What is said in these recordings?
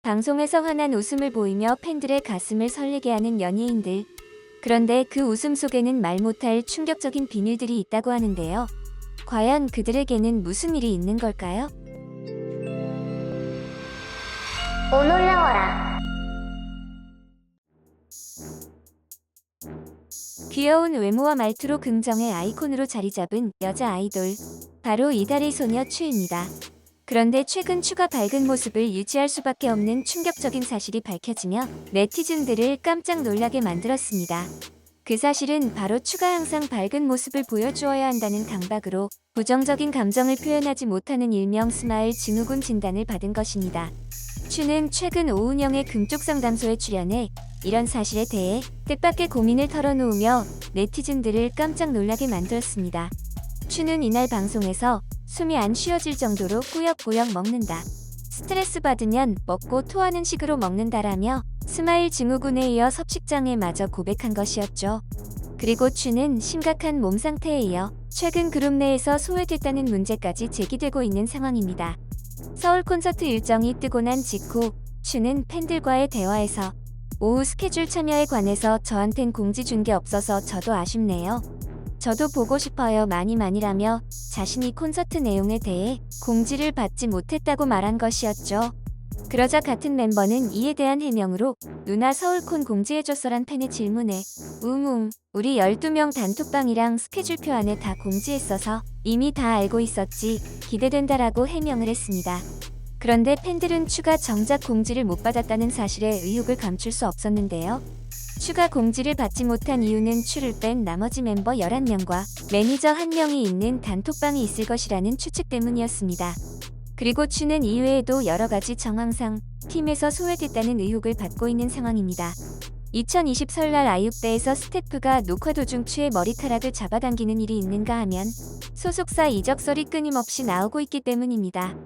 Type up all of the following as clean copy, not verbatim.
방송에서 환한 웃음을 보이며 팬들의 가슴을 설레게 하는 연예인들. 그런데 그 웃음 속에는 말 못할 충격적인 비밀들이 있다고 하는데요. 과연 그들에게는 무슨 일이 있는 걸까요? 오 놀라워라. 귀여운 외모와 말투로 긍정의 아이콘으로 자리 잡은 여자 아이돌. 바로 이달의 소녀 추입니다. 그런데 최근 추가 밝은 모습을 유지할 수밖에 없는 충격적인 사실이 밝혀지며 네티즌들을 깜짝 놀라게 만들었습니다. 그 사실은 바로 추가 항상 밝은 모습을 보여주어야 한다는 강박으로 부정적인 감정을 표현하지 못하는 일명 스마일 증후군 진단을 받은 것입니다. 추는 최근 오은영의 금쪽 상담소에 출연해 이런 사실에 대해 뜻밖의 고민을 털어놓으며 네티즌들을 깜짝 놀라게 만들었습니다. 추는 이날 방송에서 숨이 안 쉬어질 정도로 꾸역꾸역 먹는다. 스트레스 받으면 먹고 토하는 식으로 먹는다라며 스마일 증후군에 이어 섭식장애마저 고백한 것이었죠. 그리고 추는 심각한 몸 상태에 이어 최근 그룹 내에서 소외됐다는 문제까지 제기되고 있는 상황입니다. 서울 콘서트 일정이 뜨고 난 직후 추는 팬들과의 대화에서 오후 스케줄 참여에 관해서 저한텐 공지 준 게 없어서 저도 아쉽네요. 저도 보고 싶어요 많이라며 자신이 콘서트 내용에 대해 공지를 받지 못했다고 말한 것이었죠. 그러자 같은 멤버는 이에 대한 해명으로 누나 서울콘 공지해줬어란 팬의 질문에 우리 12명 단톡방이랑 스케줄표 안에 다 공지했어서 이미 다 알고 있었지 기대된다라고 해명을 했습니다. 그런데 팬들은 추가 정작 공지를 못 받았다는 사실에 의혹을 감출 수 없었는데요. 추가 공지를 받지 못한 이유는 추를 뺀 나머지 멤버 11명과 매니저 1명이 있는 단톡방이 있을 것이라는 추측 때문이었습니다. 그리고 추는 이외에도 여러가지 정황상 팀에서 소외됐다는 의혹을 받고 있는 상황입니다. 2020 설날 아육대에서 스태프가 녹화 도중 추의 머리카락을 잡아당기는 일이 있는가 하면 소속사 이적설이 끊임없이 나오고 있기 때문입니다.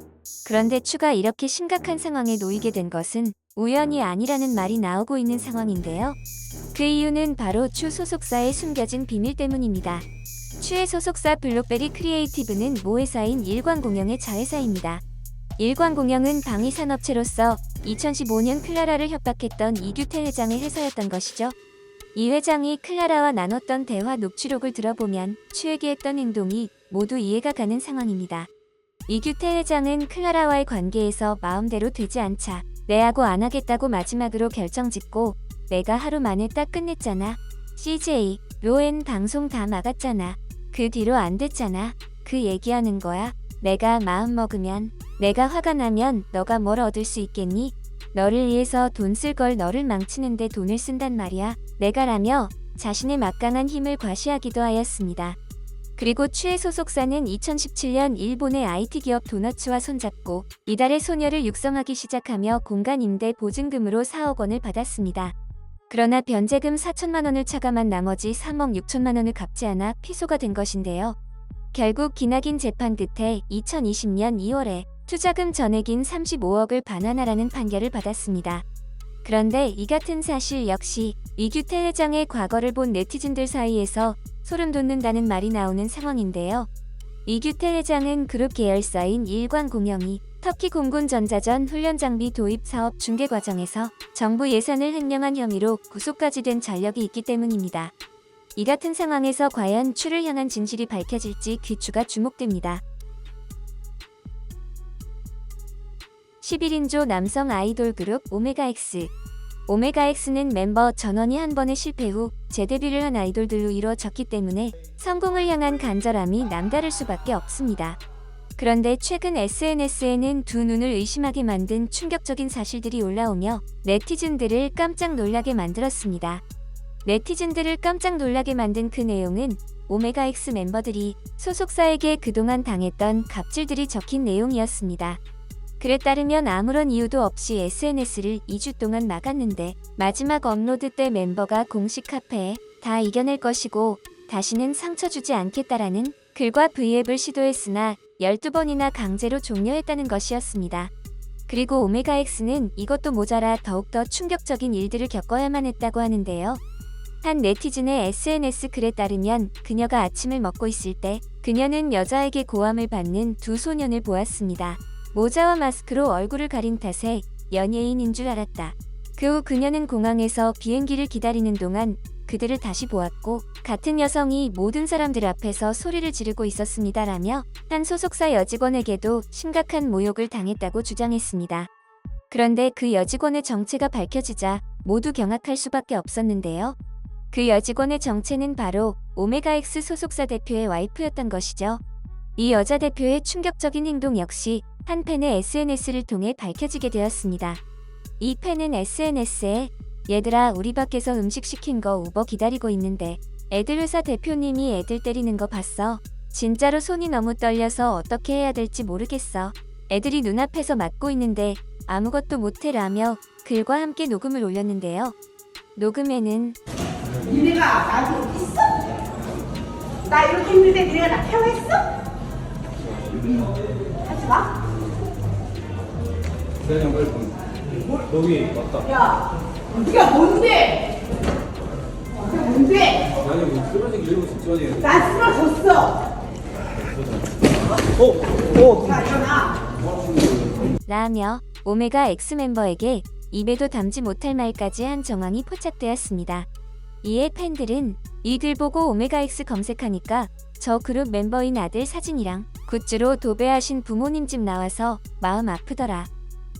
그런데 추가 이렇게 심각한 상황에 놓이게 된 것은 우연이 아니라는 말이 나오고 있는 상황인데요. 그 이유는 바로 추 소속사의 숨겨진 비밀 때문입니다. 추의 소속사 블록베리 크리에이티브는 모회사인 일광공영의 자회사입니다. 일광공영은 방위산업체로서 2015년 클라라를 협박했던 이규태 회장의 회사였던 것이죠. 이 회장이 클라라와 나눴던 대화 녹취록을 들어보면 추에게 했던 행동이 모두 이해가 가는 상황입니다. 이규태 회장은 클라라와의 관계에서 마음대로 되지 않자 내하고 안 하겠다고 마지막으로 결정짓고 내가 하루 만에 딱 끝냈잖아. CJ, 로엔 방송 다 막았잖아. 그 뒤로 안 됐잖아. 그 얘기하는 거야. 내가 마음 먹으면, 내가 화가 나면 너가 뭘 얻을 수 있겠니? 너를 위해서 돈 쓸 걸 너를 망치는데 돈을 쓴단 말이야. 내가라며 자신의 막강한 힘을 과시하기도 하였습니다. 그리고 추의 소속사는 2017년 일본의 IT 기업 도너츠와 손잡고 이달의 소녀를 육성하기 시작하며 공간 임대 보증금으로 4억 원을 받았습니다. 그러나 변제금 4천만 원을 차감한 나머지 3억 6천만 원을 갚지 않아 피소가 된 것인데요. 결국 기나긴 재판 끝에 2020년 2월에 투자금 전액인 35억을 반환하라는 판결을 받았습니다. 그런데 이 같은 사실 역시 이규태 회장의 과거를 본 네티즌들 사이에서 소름 돋는다는 말이 나오는 상황인데요. 이규태 회장은 그룹 계열사인 일광공영이 터키 공군 전자전 훈련장비 도입 사업 중개 과정에서 정부 예산을 횡령한 혐의로 구속까지 된 전력이 있기 때문입니다. 이 같은 상황에서 과연 추를 향한 진실이 밝혀질지 귀추가 주목됩니다. 11인조 남성 아이돌 그룹 오메가엑스. 오메가엑스는 멤버 전원이 한 번의 실패 후 재데뷔를 한 아이돌들로 이루어졌기 때문에 성공을 향한 간절함이 남다를 수밖에 없습니다. 그런데 최근 SNS에는 두 눈을 의심하게 만든 충격적인 사실들이 올라오며 네티즌들을 깜짝 놀라게 만들었습니다. 네티즌들을 깜짝 놀라게 만든 그 내용은 오메가엑스 멤버들이 소속사에게 그동안 당했던 갑질들이 적힌 내용이었습니다. 글에 따르면 아무런 이유도 없이 SNS를 2주 동안 막았는데 마지막 업로드 때 멤버가 공식 카페에 다 이겨낼 것이고 다시는 상처 주지 않겠다라는 글과 V앱을 시도했으나 12번이나 강제로 종료했다는 것이었습니다. 그리고 오메가엑스는 이것도 모자라 더욱더 충격적인 일들을 겪어야만 했다고 하는데요. 한 네티즌의 SNS 글에 따르면 그녀가 아침을 먹고 있을 때 그녀는 여자에게 고함을 받는 두 소년을 보았습니다. 모자와 마스크로 얼굴을 가린 탓에 연예인인 줄 알았다. 그 후 그녀는 공항에서 비행기를 기다리는 동안 그들을 다시 보았고 같은 여성이 모든 사람들 앞에서 소리를 지르고 있었습니다라며 한 소속사 여직원에게도 심각한 모욕을 당했다고 주장했습니다. 그런데 그 여직원의 정체가 밝혀지자 모두 경악할 수밖에 없었는데요. 그 여직원의 정체는 바로 오메가X 소속사 대표의 와이프였던 것이죠. 이 여자 대표의 충격적인 행동 역시 한 팬의 SNS를 통해 밝혀지게 되었습니다. 이 팬은 SNS에 얘들아 우리 밖에서 음식 시킨 거 우버 기다리고 있는데 애들 회사 대표님이 애들 때리는 거 봤어. 진짜로 손이 너무 떨려서 어떻게 해야 될지 모르겠어. 애들이 눈앞에서 맞고 있는데 아무것도 못해라며 글과 함께 녹음을 올렸는데요. 녹음에는 니네가 나한테 어디 있어? 나 이렇게 힘든데 니네가 나 케어했어? 하지 마. 세영 빨리 보. 여기 왔다. 야, 네가 뭔데? 네가 뭔데? 아니 뭐 쓰러지기 이러고 집중하지. 나 쓰러졌어. 자, 일어나. 라며 오메가 X 멤버에게 입에도 담지 못할 말까지 한 정황이 포착되었습니다. 이에 팬들은 이 글 보고 오메가 X 검색하니까 저 그룹 멤버인 아들 사진이랑 굿즈로 도배하신 부모님 집 나와서 마음 아프더라.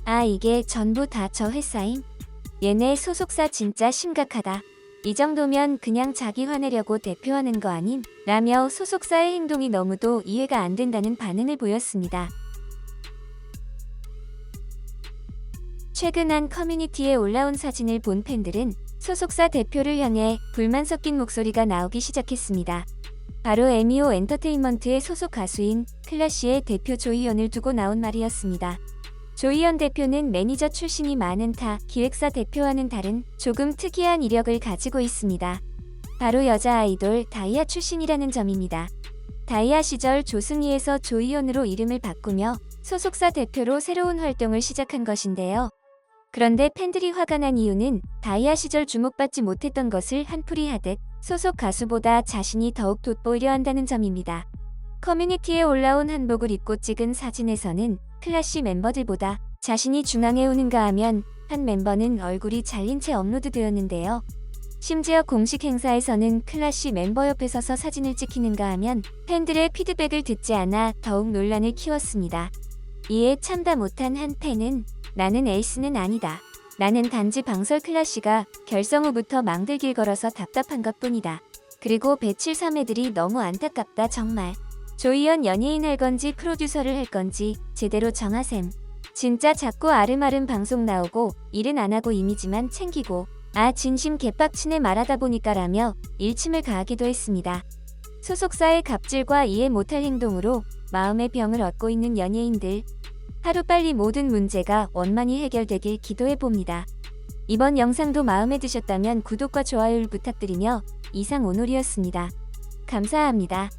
아 이게 전부 다 저 회사임? 얘네 소속사 진짜 심각하다. 이 정도면 그냥 자기 화내려고 대표하는 거 아님? 라며 소속사의 행동이 너무도 이해가 안 된다는 반응을 보였습니다. 최근 한 커뮤니티에 올라온 사진을 본 팬들은 소속사 대표를 향해 불만 섞인 목소리가 나오기 시작했습니다. 바로 에미오 엔터테인먼트의 소속 가수인 클래시의 대표 조이현을 두고 나온 말이었습니다. 조이현 대표는 매니저 출신이 많은 타 기획사 대표와는 다른 조금 특이한 이력을 가지고 있습니다. 바로 여자 아이돌 다이아 출신이라는 점입니다. 다이아 시절 조승이에서 조이현으로 이름을 바꾸며 소속사 대표로 새로운 활동을 시작한 것인데요. 그런데 팬들이 화가 난 이유는 다이아 시절 주목받지 못했던 것을 한풀이 하듯 소속 가수보다 자신이 더욱 돋보이려 한다는 점입니다. 커뮤니티에 올라온 한복을 입고 찍은 사진에서는 클래시 멤버들보다 자신이 중앙에 오는가 하면 한 멤버는 얼굴이 잘린 채 업로드되었는데요. 심지어 공식 행사에서는 클래시 멤버 옆에 서서 사진을 찍히는가 하면 팬들의 피드백을 듣지 않아 더욱 논란을 키웠습니다. 이에 참다 못한 한 팬은 나는 에이스는 아니다. 나는 단지 방설 클래시가 결성 후부터 망들길 걸어서 답답한 것뿐이다. 그리고 배칠 3애들이 너무 안타깝다 정말. 조이현 연예인 할 건지 프로듀서를 할 건지 제대로 정하셈. 진짜 자꾸 아름아름 방송 나오고 일은 안 하고 이미지만 챙기고 아 진심 개빡치네 말하다 보니까라며 일침을 가하기도 했습니다. 소속사의 갑질과 이해 못할 행동으로 마음의 병을 얻고 있는 연예인들. 하루빨리 모든 문제가 원만히 해결되길 기도해봅니다. 이번 영상도 마음에 드셨다면 구독과 좋아요를 부탁드리며 이상 오놀이었습니다. 감사합니다.